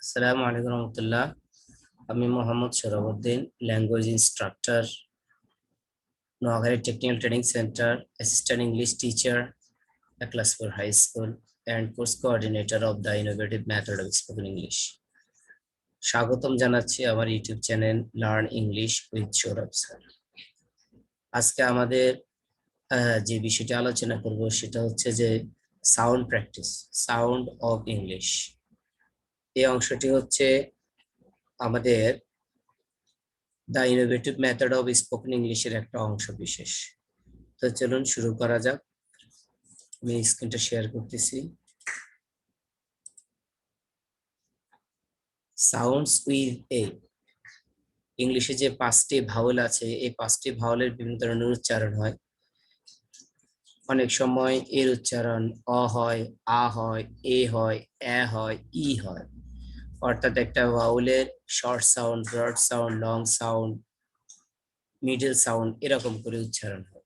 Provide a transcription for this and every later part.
আসসালামু আলাইকুম রহমতুল্লাহ। আমি Mohammad Sohrabuddin, language instructor, Noakhali technical training centre, assistant English teacher, class 4 high school and course coordinator of the innovative method of spoken English. স্বাগতম জানাচ্ছি আমার YouTube channel learn English with Sourav sir. আজকে আমাদের যে বিষয়টি আলোচনা করব সেটা হচ্ছে যে sound practice, sound of English. এই অংশটি হচ্ছে আমাদের the innovative method of spoken ইংলিশের একটা অংশ বিশেষ। তো চলুন শুরু করা যাক। আমি স্ক্রিনটা শেয়ার করতেছি। সাউন্ডস উইথ এ, ইংলিশে যে 5টি ভাওয়েল আছে, এই 5টি ভাওয়েলের বিভিন্ন ধরনের উচ্চারণ হয়। অনেক সময় এর উচ্চারণ অ হয়, আ হয়, এ হয়, এ হয়, ই হয়। অর্থাৎ একটা ভাওয়েলের short sound, broad sound, long sound, middle sound এরকম করে উচ্চারণ হয়।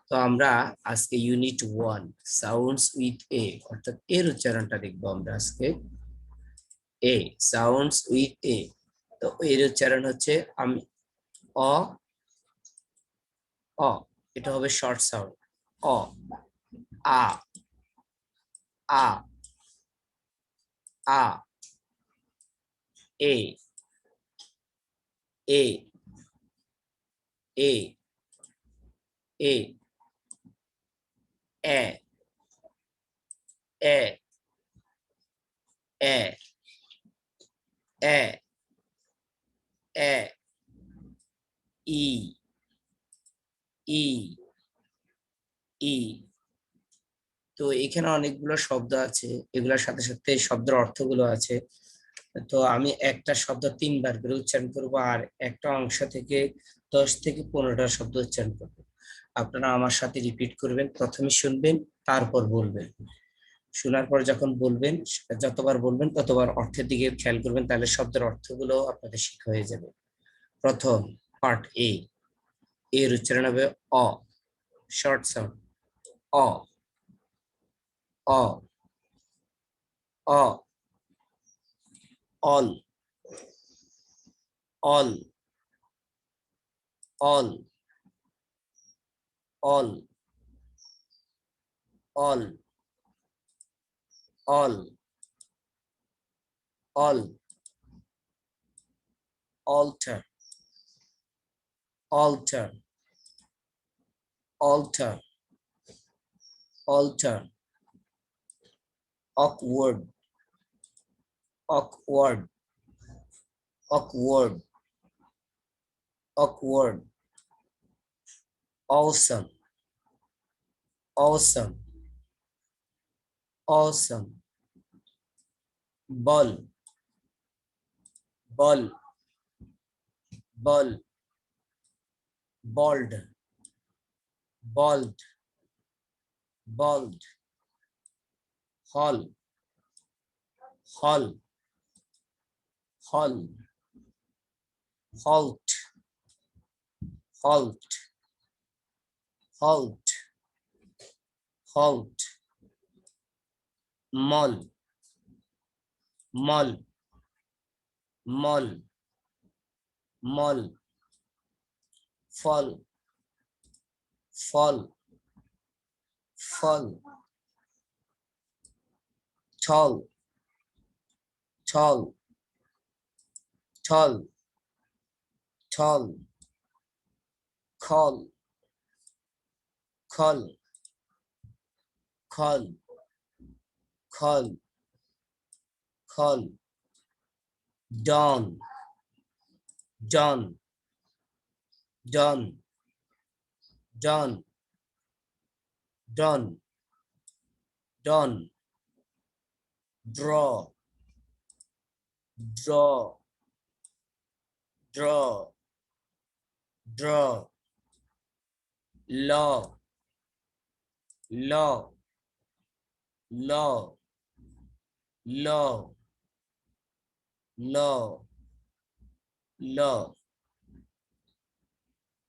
তো আমরা আজকে ইউনিট 1 সাউন্ডস উইথ এ অর্থাৎ এর উচ্চারণটা দেখবো আমরা আজকে। এ, সাউন্ডস উইথ এ। তো এর উচ্চারণ হচ্ছে আমি অ, অ, এটা হবে শর্ট সাউন্ড। অ, আ, আ, আ, এ, এ, এ, এ, এ, এ, এ, এ, এ, ই, ই, ই। তো এখানে অনেকগুলো শব্দ আছে, এগুলোর সাথে সাথে শব্দের অর্থগুলো আছে। তো আমি একটা শব্দ 3বার করে উচ্চারণ করবো, আর একটা অংশ থেকে 10 থেকে 15টা শব্দ উচ্চারণ করবো। আপনারা আমার সাথে রিপিট করবেন, প্রথমে শুনবেন, তারপর বলবেন। শোনার পর যখন বলবেন, যতবার বলবেন ততবার অর্থের দিকে খেয়াল করবেন, তাহলে শব্দের অর্থগুলো আপনাদের শেখা হয়ে যাবে। প্রথম পার্ট এ, এর উচ্চারণ হবে অ, শর্ট সাউন্ড। অ, অ, অ, all, all, all, all, all, all, all, alter, alter, alter, alter, awkward, awkward, awkward, awkward, awesome, awesome, awesome, ball, ball, ball, bald, bald, bald, hall, hall, hall, halt, halt, halt, halt, mall, mall, mall, mall, fall, fall, fall, tall, tall, tall, tall, call, call, call, call, call, dawn, dawn, dawn, dawn, dawn, dawn, draw, draw, draw, draw, law, law, law, law, law, law।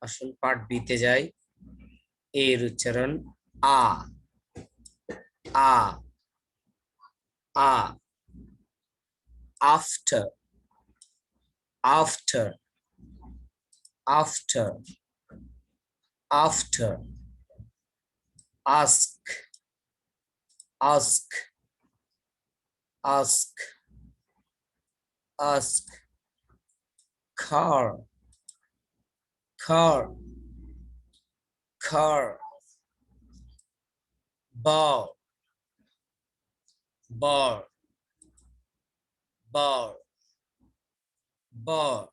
আসুন part B তে যাই। এর উচ্চারণ আ, আ, আ, after, after, after, after, ask, ask, ask, ask, car, car, car, bar, bar, bar, bar,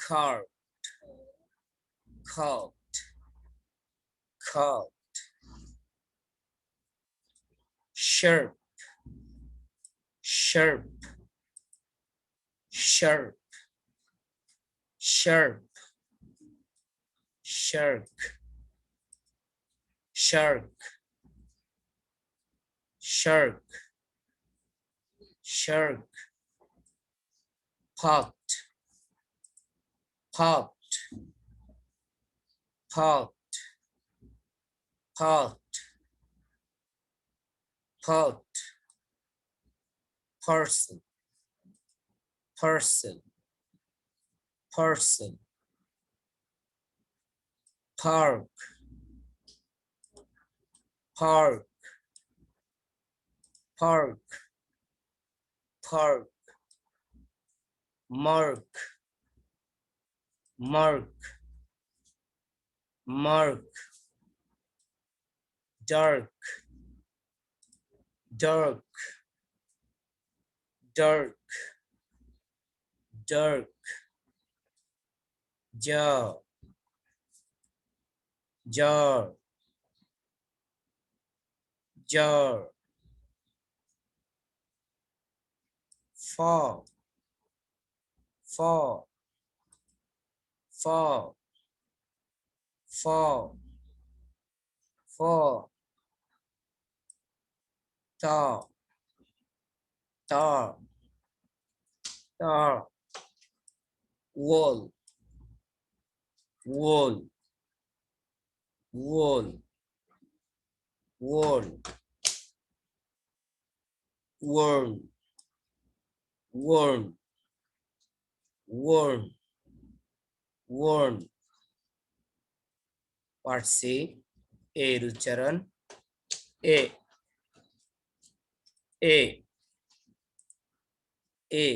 car, cart, cart, sharp, sharp, sharp, sharp, shark, shark, shark, shark, pot, pot, pot, pot, pot, person, person, person, park, park, park, park, mark, mark, mark, dark, dark, dark, dark, jaw, jaw, jaw, fall, fall, fall, fall, fall, tall, tall, tall, wall, wall, wall, wall, worm, worm, worm, worm, পারছি এর উচ্চারণ এ এ এ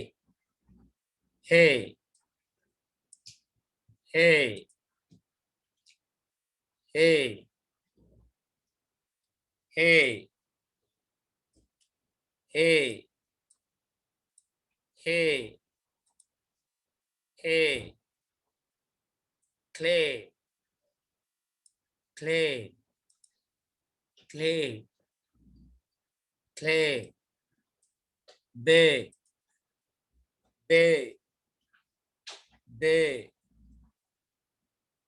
হে হে হে হে হে হে হে clay clay clay clay bay bay bay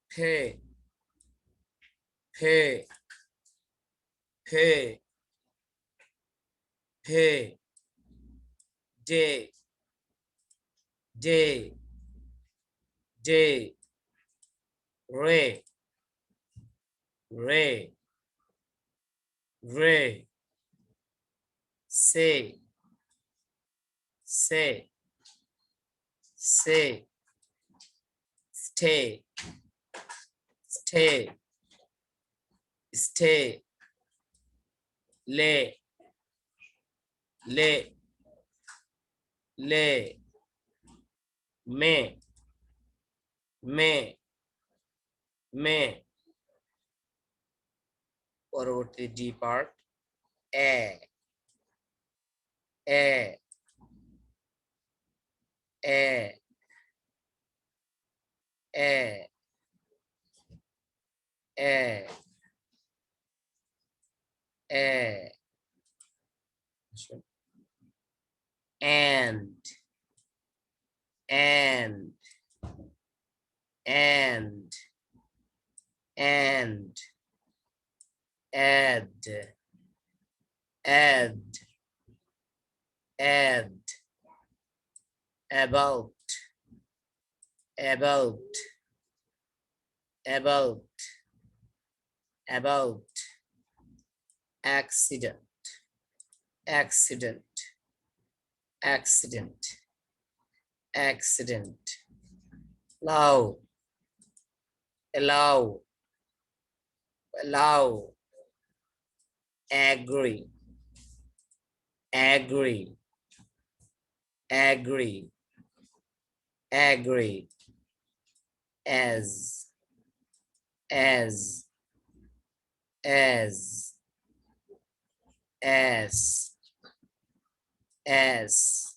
pay pay pay pay day day day ray ray ray say say say stay stay stay lay lay lay may may may পরবর্তী D part A A A A A A and and and and add add add about about about about accident accident, accident, accident, allow, allow, allow, agree, agree, agree, agree, as, as, as, as, as,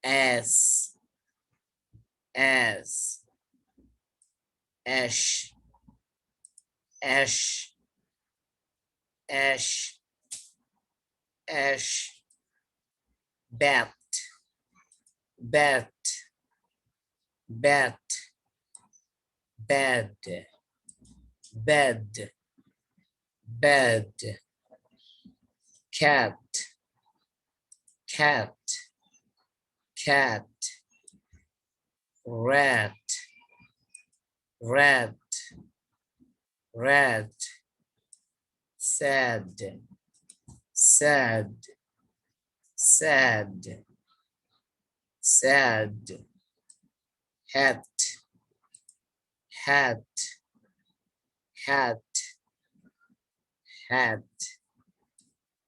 as, as, ash, ash, ash, ash, bat, bat, bat, bed, bed, bed, cat, cat, cat, rat, rat, rat, sad, sad, sad, sad, hat, hat, hat, hat,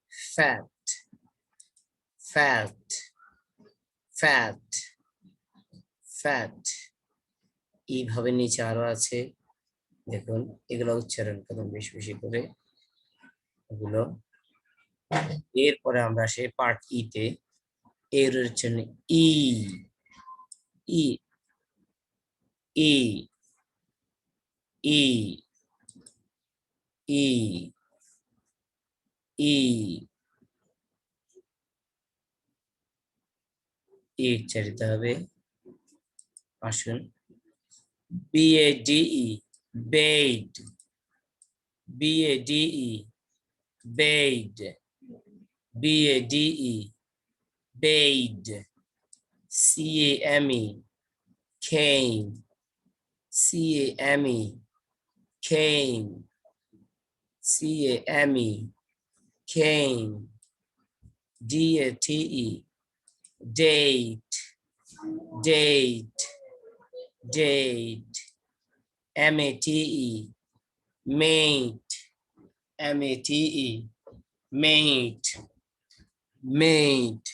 fat, fat, fat, fat, এইভাবে নিচে আরো আছে দেখুন এগুলো উচ্চারণ করুন বেশি বেশি করে এগুলো এরপরে আমরা সেই পার্ট ই তে এর জন্য ই ই ই ই ই ই ই উচ্চারিত হবে আসুন BADE bade BADE bade BADE bade CAME came CAME came CAME came DATE date date date MATE mate MATE mate mate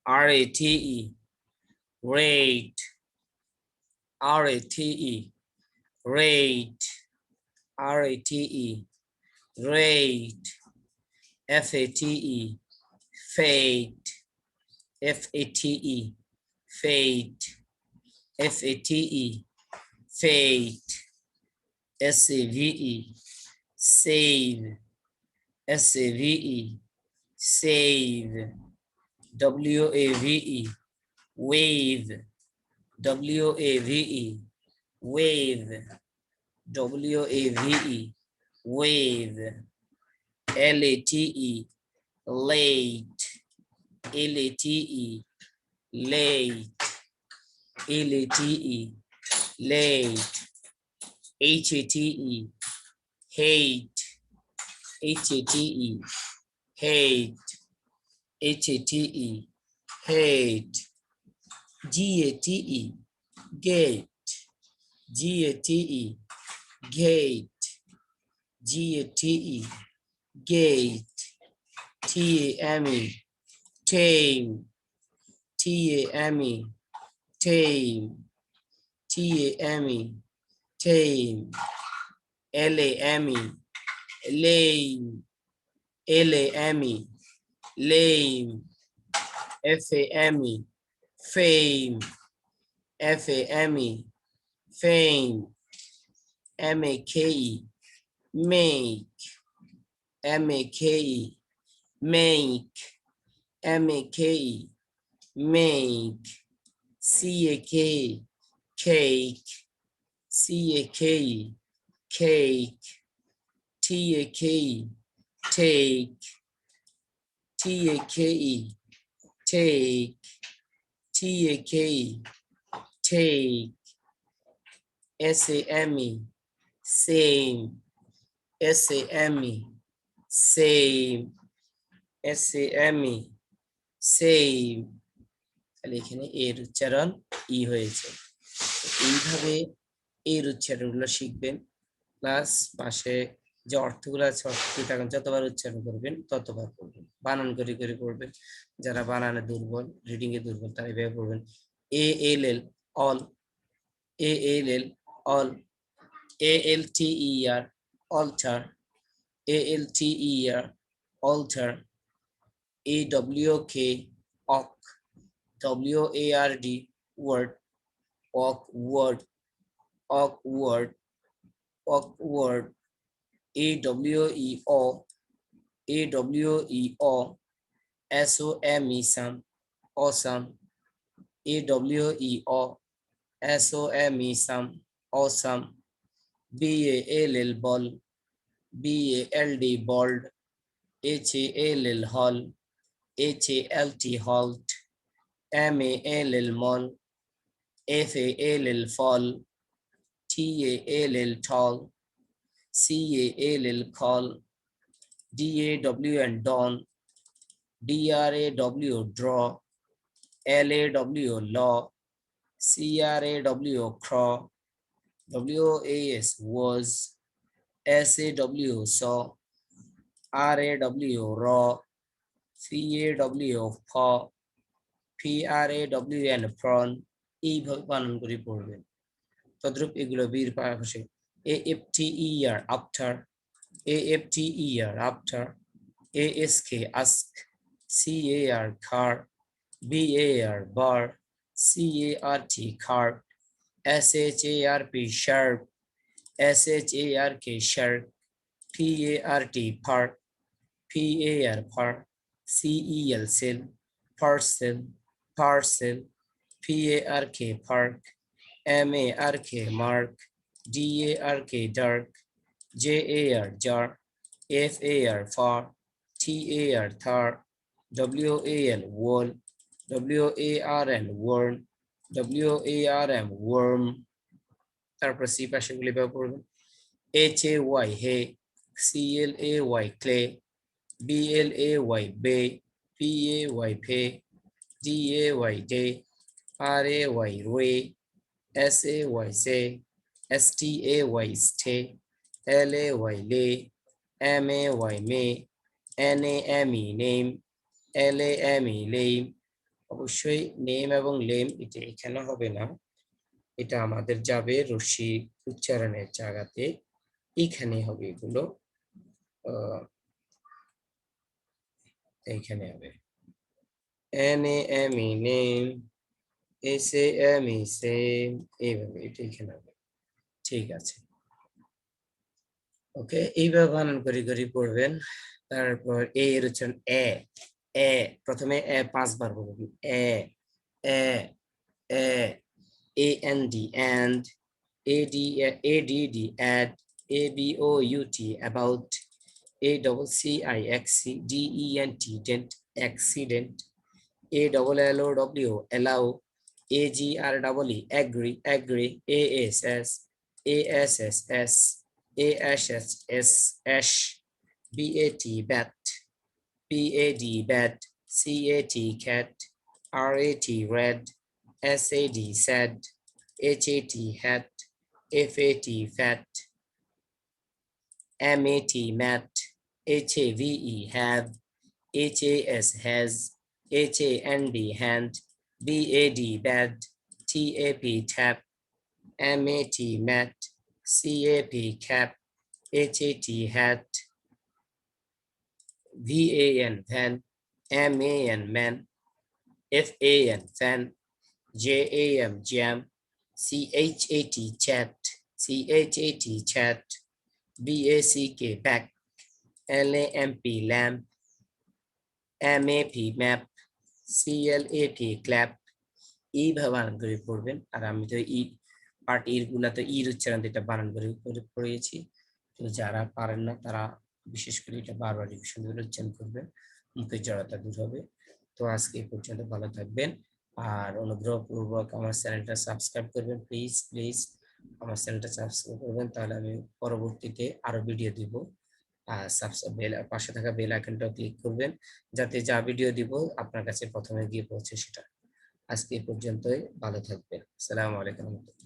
RATE rate RATE rate RATE rate FATE fate FATE fate FATE fate SAVE save SAVE save WAVE wave WAVE wave WAVE wave LATE late LATE late LATE late HATE hate HATE hate HATE hate GATE gate GATE gate GATE gate TAME tame TAME tame TAME tame LAME lame LAME lame FAME fame FAME fame MAKE make MAKE make MAKE make CAK cake CAK cake TAK take TAKE take TAK take SAME same SAME same SAME same, তাহলে এখানে এর উচ্চারণ ই হয়েছে। এইভাবে এর উচ্চারণগুলো শিখবেন, plus পাশে যে অর্থগুলো আছে অর্থ যতবার উচ্চারণ করবেন ততবার করবেন, বানান করে করে করবেন। যারা বানানে দুর্বল, রিডিং এ দুর্বল, তারা এভাবে পড়বেন। ALL all, ALL all, ALTER alter, ALTER alter, AWK ok, WARD word, awkward, awkward, awkward, AWEO, AWEO, SOME some, awesome, AWEO, SOME some, awesome, BALL ball, BALD bald, HALL hall, HALT halt, MALL mall, FALL fall, TALL tall, CALL call, DAW and dawn, DRAW draw, LAW law, CRAW craw, WAS was, SAW saw, RAW raw, CAW paw, PRAW and prawn। এইভাবে বানান করে পড়বেন। তদ্রূপ এগুলো বীর পাশে AFTER after, AFTER after, ASK ask, CAR car, BAR bar, CART cart, SHARP sharp, SHARK shark, PART park, PAR park, CEL cell, parcel, parcel, PARK park, MARK mark, DARK dark, JAR jar, FAR far, TAR thar, WAL wall, WARN worm, WARM worm। তারপর C পাশেগুলি ব্যবহার করবেন। HAY হে, CLAY clay, BLAY bay, PAY pay, DAY day, RAY ray, SAY say, STAY stay, LAY lay, MAY may, NAME name, LAME lame। অবশ্যই name এবং lame এটা এখানে হবে না, এটা আমাদের যাবে রশ্মি উচ্চারণের জায়গাতে, এইখানে হবে এগুলো, এইখানে হবে NAME নেম, SAME সেম, এইভাবে এটা এখানে হবে। ঠিক আছে, ওকে, এইভাবে বানান করে করে পড়বেন। তারপর এর উচ্চারণ এ, এ প্রথমে এ 5 বার বলবেন। এ এ এ, AND and, ADD add, ABOUT about, ACCIXC DENT accident, ALLOW allow, AGREE agree agree, ASS ASSS ASHS ash, BAT bat, PAD bad, CAT cat, RAT red, SAD sad, HAT hat, FAT fat, MAT mat, HAVE have, HAS has, HAND hand, BAD bad, TAP tap, MAT mat, CAP cap, HAT hat, VAN van, MAN man, FAN fan, JAM jam, CHAT chat, CHAT chat, BACK back, LAMP lamp, MAP map, CLAP clap। এইভাবে বানান করে পড়বেন। আর আমি তো ই part এর গুলা তো ইর উচ্চারণ এটা বানান করে পড়িয়েছি, তো যারা পারেন না তারা বিশেষ করে এটা বারবার রিভিশন করে উচ্চারণ করবেন, মুখের জড়তা দূর হবে। তো আজকে এই পর্যন্ত, ভালো থাকবেন। আর অনুগ্রহপূর্বক আমার চ্যানেলটা সাবস্ক্রাইব করবেন, প্লিজ প্লিজ আমার চ্যানেলটা সাবস্ক্রাইব করবেন, তাহলে আমি পরবর্তীতে আরো ভিডিও দিব। পাশে থাকা বেল আইকনটাও ক্লিক করবেন, যাতে যা ভিডিও দিব আপনার কাছে প্রথমে গিয়ে পৌঁছে সেটা। আজকে এই পর্যন্তই, ভালো থাকবেন। আসসালামু আলাইকুম।